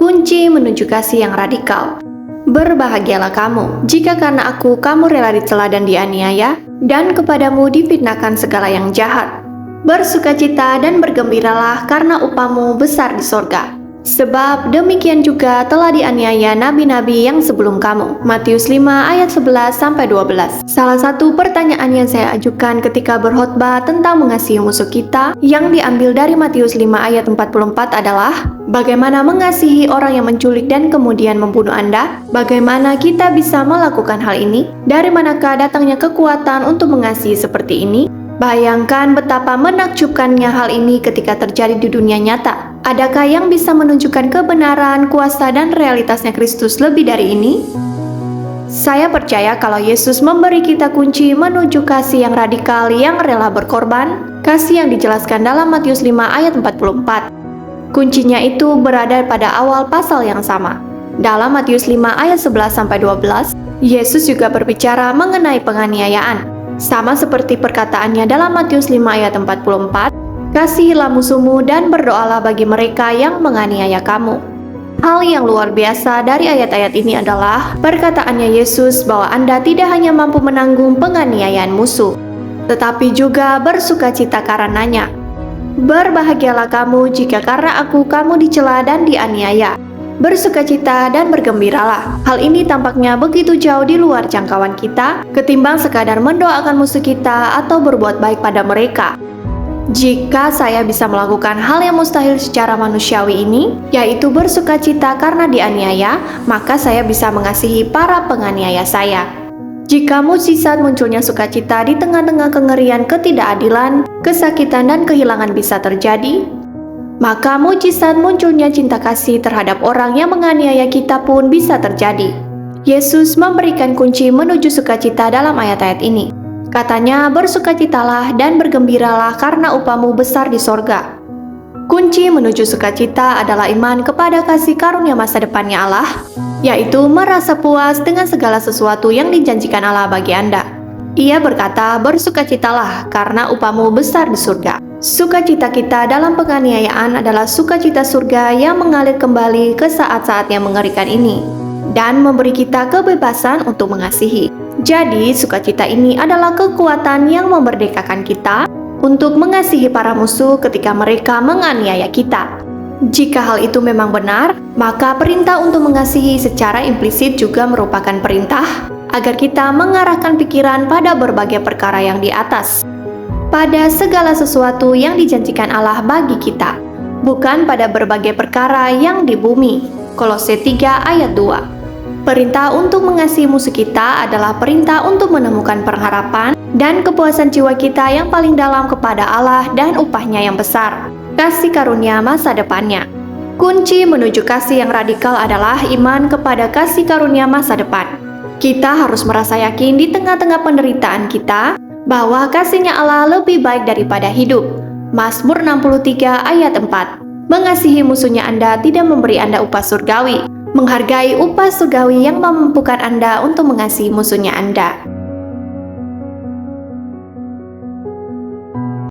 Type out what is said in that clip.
Kunci menuju kasih yang radikal. Berbahagialah kamu, jika karena aku kamu rela dicela dan dianiaya, dan kepadamu difitnahkan segala yang jahat. Bersukacita dan bergembiralah karena upahmu besar di sorga. Sebab demikian juga telah dianiaya nabi-nabi yang sebelum kamu. Matius 5 ayat 11-12. Salah satu pertanyaan yang saya ajukan ketika berkhotbah tentang mengasihi musuh kita yang diambil dari Matius 5 ayat 44 adalah, bagaimana mengasihi orang yang menculik dan kemudian membunuh Anda? Bagaimana kita bisa melakukan hal ini? Dari manakah datangnya kekuatan untuk mengasihi seperti ini? Bayangkan betapa menakjubkannya hal ini ketika terjadi di dunia nyata. Adakah yang bisa menunjukkan kebenaran, kuasa, dan realitasnya Kristus lebih dari ini? Saya percaya kalau Yesus memberi kita kunci menuju kasih yang radikal yang rela berkorban, kasih yang dijelaskan dalam Matius 5 ayat 44. Kuncinya itu berada pada awal pasal yang sama. Dalam Matius 5 ayat 11-12, Yesus juga berbicara mengenai penganiayaan. Sama seperti perkataannya dalam Matius 5 ayat 44, kasihilah musuhmu dan berdoalah bagi mereka yang menganiaya kamu. Hal yang luar biasa dari ayat-ayat ini adalah perkataannya Yesus bahwa Anda tidak hanya mampu menanggung penganiayaan musuh, tetapi juga bersukacita karenanya. Berbahagialah kamu jika karena aku kamu dicela dan dianiaya. Bersukacita dan bergembiralah. Hal ini tampaknya begitu jauh di luar jangkauan kita ketimbang sekadar mendoakan musuh kita atau berbuat baik pada mereka. Jika saya bisa melakukan hal yang mustahil secara manusiawi ini, yaitu bersukacita karena dianiaya, maka saya bisa mengasihi para penganiaya saya. Jika mukjizat munculnya sukacita di tengah-tengah kengerian, ketidakadilan, kesakitan, dan kehilangan bisa terjadi, maka mukjizat munculnya cinta kasih terhadap orang yang menganiaya kita pun bisa terjadi. Yesus memberikan kunci menuju sukacita dalam ayat-ayat ini. Katanya, bersukacitalah dan bergembiralah karena upahmu besar di sorga. Kunci menuju sukacita adalah iman kepada kasih karunia masa depannya Allah, yaitu merasa puas dengan segala sesuatu yang dijanjikan Allah bagi Anda. Ia berkata, bersukacitalah karena upahmu besar di surga. Sukacita kita dalam penganiayaan adalah sukacita surga yang mengalir kembali ke saat-saat yang mengerikan ini dan memberi kita kebebasan untuk mengasihi. Jadi, sukacita ini adalah kekuatan yang memerdekakan kita untuk mengasihi para musuh ketika mereka menganiaya kita. Jika hal itu memang benar, maka perintah untuk mengasihi secara implisit juga merupakan perintah agar kita mengarahkan pikiran pada berbagai perkara yang di atas, pada segala sesuatu yang dijanjikan Allah bagi kita, bukan pada berbagai perkara yang di bumi. Kolose 3 ayat 2. Perintah untuk mengasihi musuh kita adalah perintah untuk menemukan pengharapan dan kepuasan jiwa kita yang paling dalam kepada Allah dan upahnya yang besar, kasih karunia masa depannya. Kunci menuju kasih yang radikal adalah iman kepada kasih karunia masa depan. Kita harus merasa yakin di tengah-tengah penderitaan kita bahwa kasihnya Allah lebih baik daripada hidup. Mazmur 63 ayat 4. Mengasihi musuhnya Anda tidak memberi Anda upah surgawi. Menghargai upah surgawi yang memampukan Anda untuk mengasihi musuhnya Anda.